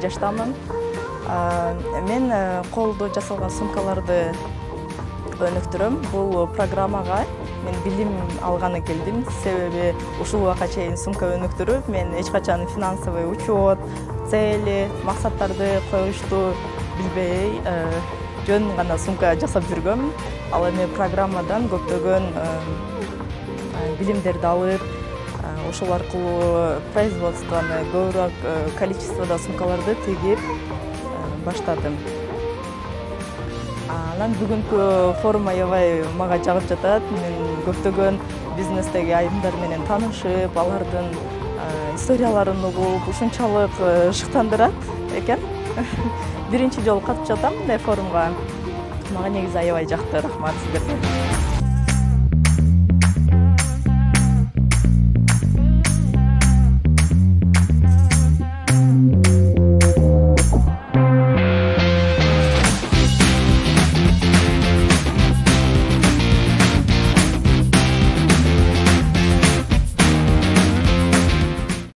жаштамын. Мен колдо жасалган сумкаларды өнүктүрөм. Бул программага мен билим алганы келдим. Себеби ушул убакка чейин сумка өнүктүрүп, мен эч качан финансовый учет, цели, максаттарды коюшту билбей, жөн гана сумка жасап жүргөм. Ал эми программадан көптөгөн билимдерди алып, ошол аркылуу производствону көбүрөөк количестводо сумкаларды тигип баштадым. Анан бүгүнкү форум аябай мага жагып жатат. Мен көптөгөн бизнестеги айымдар менен таанышып, алардын историяларын угуп, ушунчалык шыктандырат экен. Биринчи жолу катышып жатам мындай форумга. Мага негизи аябай жакты. Рахмат сиздерге.